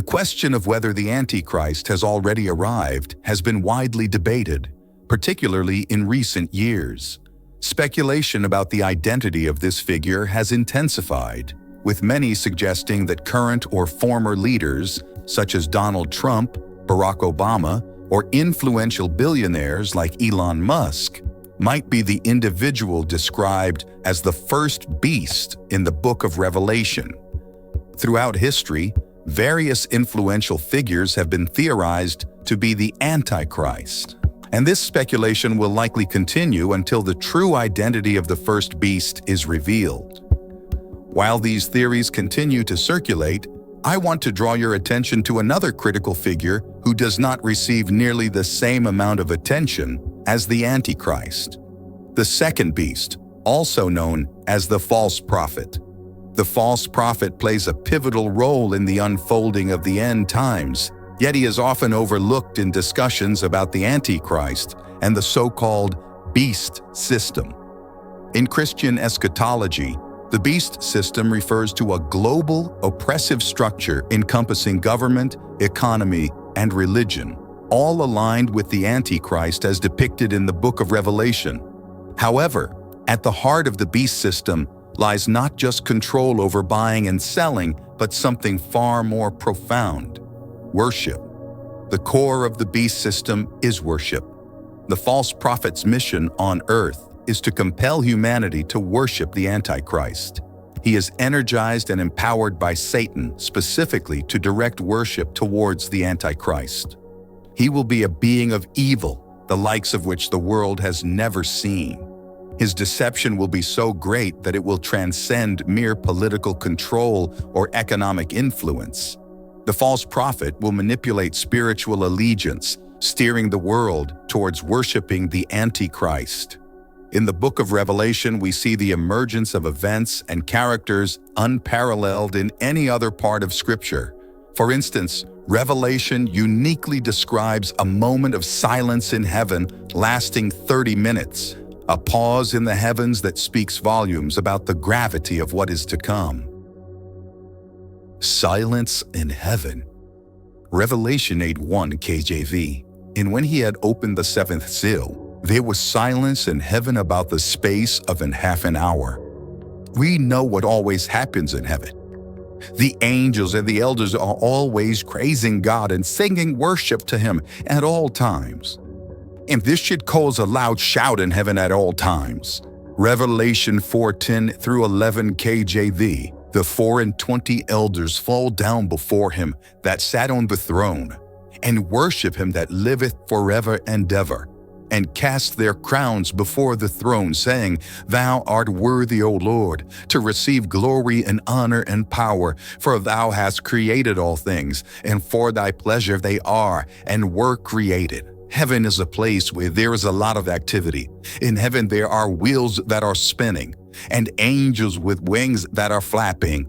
The question of whether the Antichrist has already arrived has been widely debated, particularly in recent years. Speculation about the identity of this figure has intensified, with many suggesting that current or former leaders, such as Donald Trump, Barack Obama, or influential billionaires like Elon Musk, might be the individual described as the first beast in the Book of Revelation. Throughout history, various influential figures have been theorized to be the Antichrist, and this speculation will likely continue until the true identity of the first beast is revealed. While these theories continue to circulate, I want to draw your attention to another critical figure who does not receive nearly the same amount of attention as the Antichrist. The second beast, also known as the false prophet. The false prophet plays a pivotal role in the unfolding of the end times, yet he is often overlooked in discussions about the Antichrist and the so-called beast system. In Christian eschatology, the beast system refers to a global, oppressive structure encompassing government, economy, and religion, all aligned with the Antichrist as depicted in the Book of Revelation. However, at the heart of the beast system lies not just control over buying and selling, but something far more profound: worship. The core of the beast system is worship. The false prophet's mission on earth is to compel humanity to worship the Antichrist. He is energized and empowered by Satan specifically to direct worship towards the Antichrist. He will be a being of evil, the likes of which the world has never seen. His deception will be so great that it will transcend mere political control or economic influence. The false prophet will manipulate spiritual allegiance, steering the world towards worshiping the Antichrist. In the Book of Revelation, we see the emergence of events and characters unparalleled in any other part of Scripture. For instance, Revelation uniquely describes a moment of silence in heaven lasting 30 minutes, a pause in the heavens that speaks volumes about the gravity of what is to come. Silence in heaven. Revelation 8:1 KJV. And when he had opened the seventh seal, there was silence in heaven about the space of half an hour. We know what always happens in heaven. The angels and the elders are always praising God and singing worship to Him at all times. And this should cause a loud shout in heaven at all times. Revelation 4:10 through 11 KJV. The 24 elders fall down before Him that sat on the throne, and worship Him that liveth forever and ever, and cast their crowns before the throne, saying, Thou art worthy, O Lord, to receive glory and honor and power, for Thou hast created all things, and for Thy pleasure they are and were created. Heaven is a place where there is a lot of activity. In heaven there are wheels that are spinning, and angels with wings that are flapping.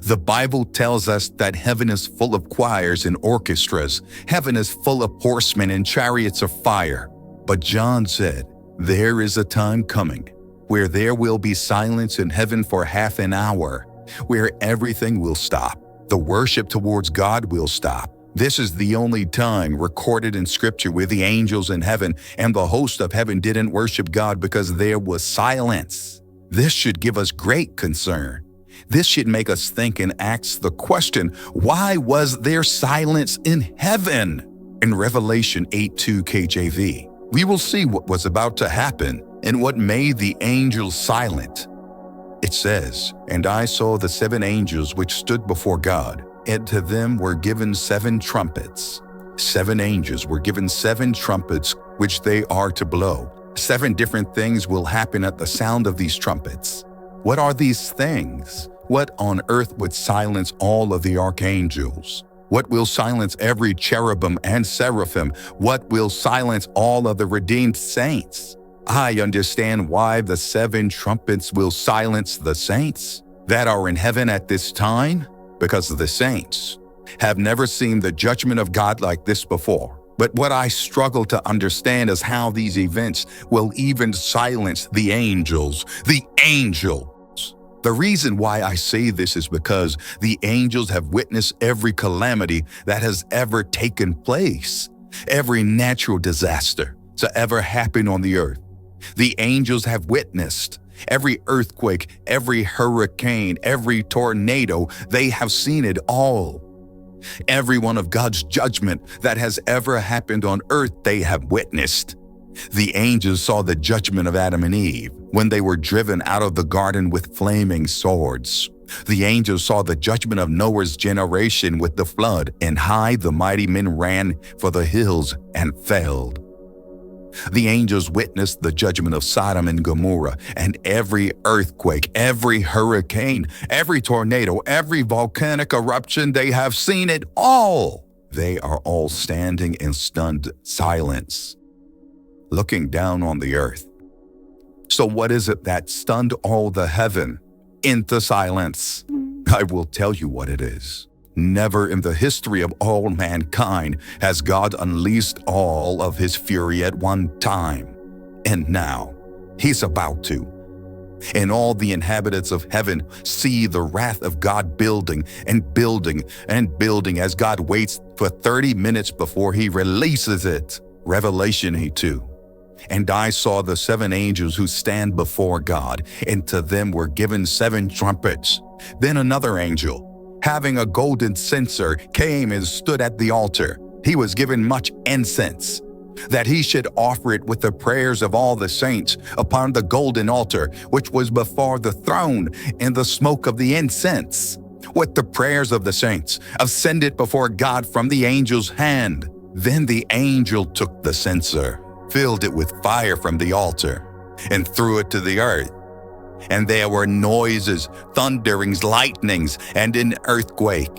The Bible tells us that heaven is full of choirs and orchestras. Heaven is full of horsemen and chariots of fire. But John said, there is a time coming where there will be silence in heaven for half an hour, where everything will stop. The worship towards God will stop. This is the only time recorded in Scripture where the angels in heaven and the host of heaven didn't worship God because there was silence. This should give us great concern. This should make us think and ask the question, why was there silence in heaven? In Revelation 8:2 KJV, we will see what was about to happen and what made the angels silent. It says, And I saw the 7 angels which stood before God, and to them were given 7 trumpets. 7 angels were given 7 trumpets, which they are to blow. 7 different things will happen at the sound of these trumpets. What are these things? What on earth would silence all of the archangels? What will silence every cherubim and seraphim? What will silence all of the redeemed saints? I understand why the 7 trumpets will silence the saints that are in heaven at this time, because the saints have never seen the judgment of God like this before. But what I struggle to understand is how these events will even silence the angels. The angels! The reason why I say this is because the angels have witnessed every calamity that has ever taken place, every natural disaster to ever happen on the earth. The angels have witnessed every earthquake, every hurricane, every tornado. They have seen it all. Every one of God's judgment that has ever happened on earth, they have witnessed. The angels saw the judgment of Adam and Eve when they were driven out of the garden with flaming swords. The angels saw the judgment of Noah's generation with the flood, and the mighty men ran for the hills and fell. The angels witnessed the judgment of Sodom and Gomorrah, and every earthquake, every hurricane, every tornado, every volcanic eruption. They have seen it all. They are all standing in stunned silence, looking down on the earth. So what is it that stunned all the heaven into silence? I will tell you what it is. Never in the history of all mankind has God unleashed all of his fury at one time. And now, he's about to. And all the inhabitants of heaven see the wrath of God building and building and building as God waits for 30 minutes before he releases it. Revelation 8:2. And I saw the 7 angels who stand before God, and to them were given 7 trumpets. Then another angel, having a golden censer, came and stood at the altar. He was given much incense, that he should offer it with the prayers of all the saints upon the golden altar, which was before the throne, and the smoke of the incense, with the prayers of the saints, ascended before God from the angel's hand. Then the angel took the censer, filled it with fire from the altar, and threw it to the earth. And there were noises, thunderings, lightnings, and an earthquake.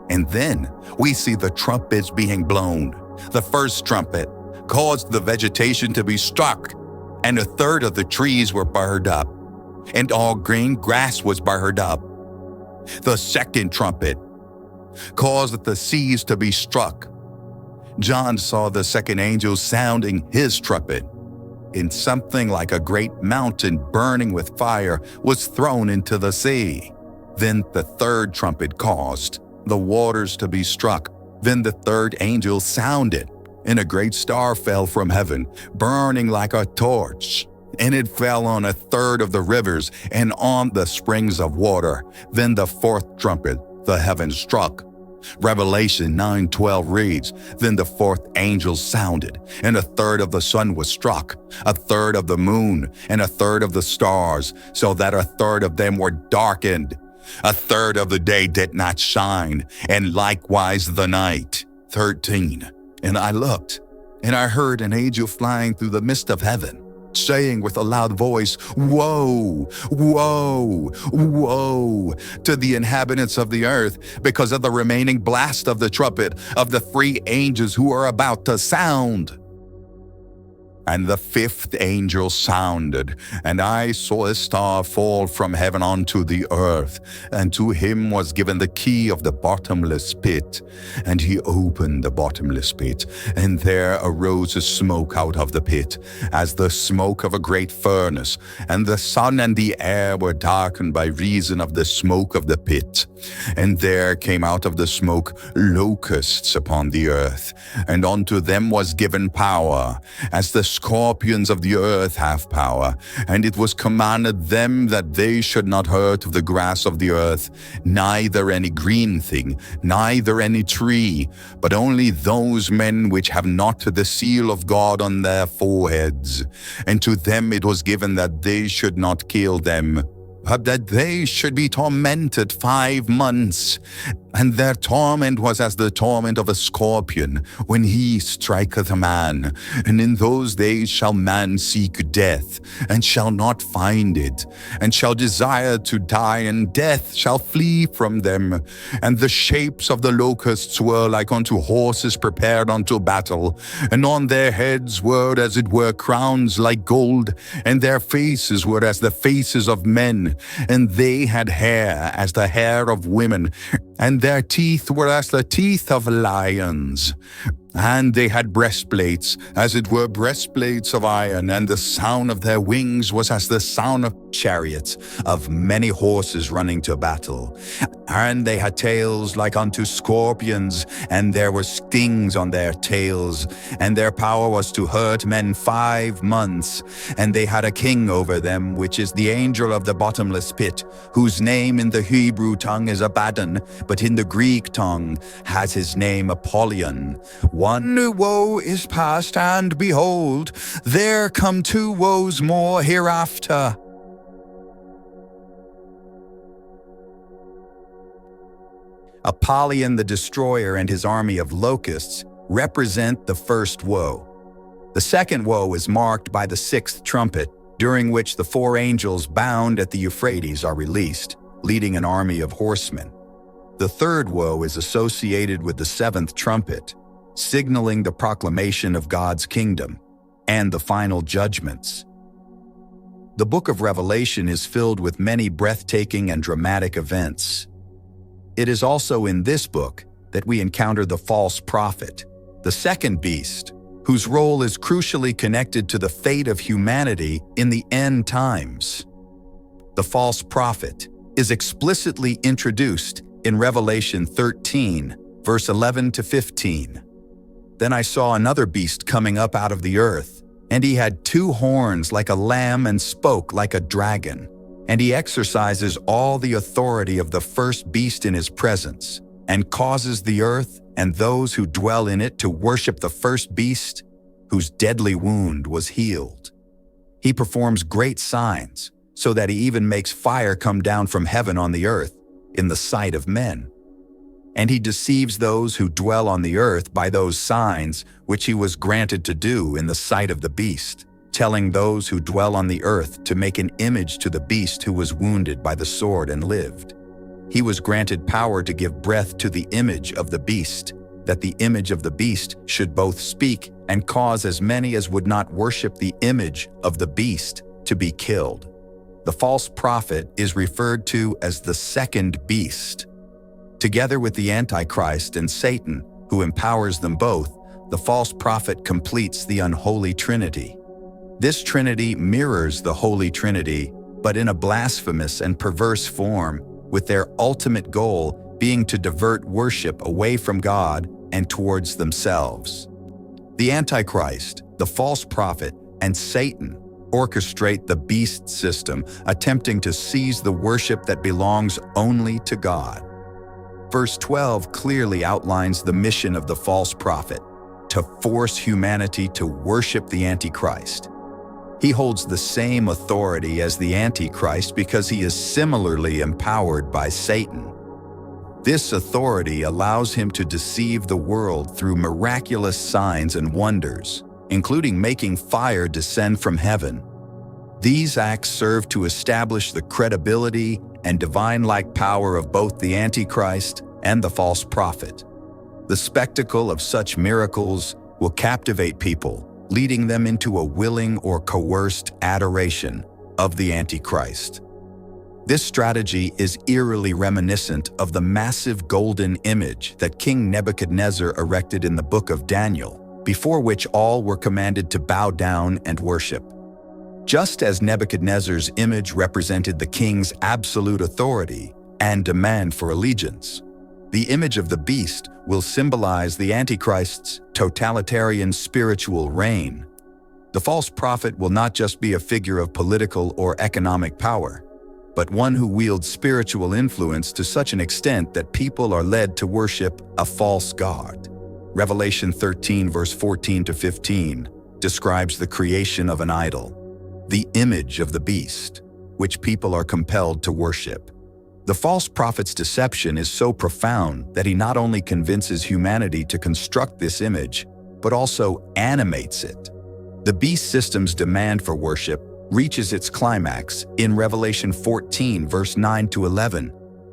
And then we see the trumpets being blown. The first trumpet caused the vegetation to be struck, and 1/3 of the trees were burned up, and all green grass was burned up. The second trumpet caused the seas to be struck. John saw the second angel sounding his trumpet, and something like a great mountain burning with fire was thrown into the sea. Then the third trumpet caused the waters to be struck. Then the third angel sounded, and a great star fell from heaven, burning like a torch. And it fell on 1/3 of the rivers and on the springs of water. Then the fourth trumpet the heavens struck. Revelation 9:12 reads, Then the fourth angel sounded, and 1/3 of the sun was struck, 1/3 of the moon, and 1/3 of the stars, so that 1/3 of them were darkened. 1/3 of the day did not shine, and likewise the night. 13. And I looked, and I heard an angel flying through the midst of heaven, saying with a loud voice, Woe, woe, woe to the inhabitants of the earth, because of the remaining blast of the trumpet of the 3 angels who are about to sound. And the 5th angel sounded, and I saw a star fall from heaven onto the earth, and to him was given the key of the bottomless pit. And he opened the bottomless pit, and there arose a smoke out of the pit, as the smoke of a great furnace, and the sun and the air were darkened by reason of the smoke of the pit. And there came out of the smoke locusts upon the earth, and unto them was given power, as the scorpions of the earth have power. And it was commanded them that they should not hurt the grass of the earth, neither any green thing, neither any tree, but only those men which have not the seal of God on their foreheads. And to them it was given that they should not kill them, but that they should be tormented 5 months. And their torment was as the torment of a scorpion when he striketh a man. And in those days shall man seek death, and shall not find it, and shall desire to die, and death shall flee from them. And the shapes of the locusts were like unto horses prepared unto battle, and on their heads were as it were crowns like gold, and their faces were as the faces of men, and they had hair as the hair of women, and their teeth were as the teeth of lions. And they had breastplates, as it were breastplates of iron, and the sound of their wings was as the sound of chariots of many horses running to battle. And they had tails like unto scorpions, and there were stings on their tails, and their power was to hurt men 5 months. And they had a king over them, which is the angel of the bottomless pit, whose name in the Hebrew tongue is Abaddon, but in the Greek tongue has his name Apollyon. One woe is past, and behold, there come 2 woes more hereafter. Apollyon the destroyer and his army of locusts represent the first woe. The second woe is marked by the 6th trumpet, during which the 4 angels bound at the Euphrates are released, leading an army of horsemen. The third woe is associated with the 7th trumpet, signaling the proclamation of God's kingdom and the final judgments. The book of Revelation is filled with many breathtaking and dramatic events. It is also in this book that we encounter the false prophet, the second beast, whose role is crucially connected to the fate of humanity in the end times. The false prophet is explicitly introduced in Revelation 13, verse 11 to 15. Then I saw another beast coming up out of the earth, and he had 2 horns like a lamb and spoke like a dragon. And he exercises all the authority of the first beast in his presence, and causes the earth and those who dwell in it to worship the first beast, whose deadly wound was healed. He performs great signs, so that he even makes fire come down from heaven on the earth in the sight of men. And he deceives those who dwell on the earth by those signs which he was granted to do in the sight of the beast, telling those who dwell on the earth to make an image to the beast who was wounded by the sword and lived. He was granted power to give breath to the image of the beast, that the image of the beast should both speak and cause as many as would not worship the image of the beast to be killed. The false prophet is referred to as the second beast. Together with the Antichrist and Satan, who empowers them both, the false prophet completes the unholy trinity. This trinity mirrors the Holy Trinity, but in a blasphemous and perverse form, with their ultimate goal being to divert worship away from God and towards themselves. The Antichrist, the false prophet, and Satan orchestrate the beast system, attempting to seize the worship that belongs only to God. Verse 12 clearly outlines the mission of the false prophet, to force humanity to worship the Antichrist. He holds the same authority as the Antichrist because he is similarly empowered by Satan. This authority allows him to deceive the world through miraculous signs and wonders, including making fire descend from heaven. These acts serve to establish the credibility and divine-like power of both the Antichrist and the false prophet. The spectacle of such miracles will captivate people, leading them into a willing or coerced adoration of the Antichrist. This strategy is eerily reminiscent of the massive golden image that King Nebuchadnezzar erected in the book of Daniel, before which all were commanded to bow down and worship. Just as Nebuchadnezzar's image represented the king's absolute authority and demand for allegiance, the image of the beast will symbolize the Antichrist's totalitarian spiritual reign. The false prophet will not just be a figure of political or economic power, but one who wields spiritual influence to such an extent that people are led to worship a false god. Revelation 13, verse 14 to 15, describes the creation of an idol, the image of the beast, which people are compelled to worship. The false prophet's deception is so profound that he not only convinces humanity to construct this image, but also animates it. The beast system's demand for worship reaches its climax in Revelation 14, verse 9 to 11,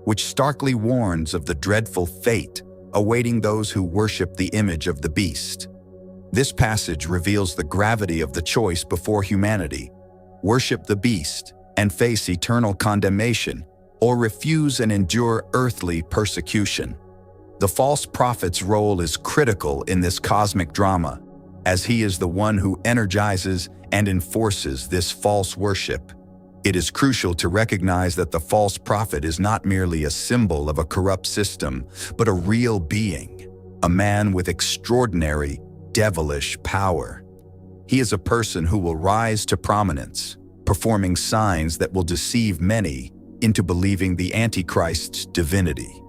which starkly warns of the dreadful fate awaiting those who worship the image of the beast. This passage reveals the gravity of the choice before humanity: worship the beast and face eternal condemnation, or refuse and endure earthly persecution. The false prophet's role is critical in this cosmic drama, as he is the one who energizes and enforces this false worship. It is crucial to recognize that the false prophet is not merely a symbol of a corrupt system, but a real being, a man with extraordinary, devilish power. He is a person who will rise to prominence, performing signs that will deceive many into believing the Antichrist's divinity.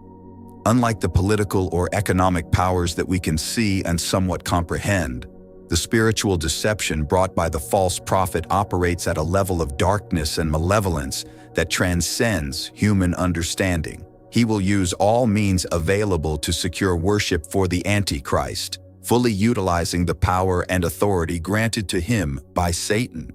Unlike the political or economic powers that we can see and somewhat comprehend, the spiritual deception brought by the false prophet operates at a level of darkness and malevolence that transcends human understanding. He will use all means available to secure worship for the Antichrist, fully utilizing the power and authority granted to him by Satan.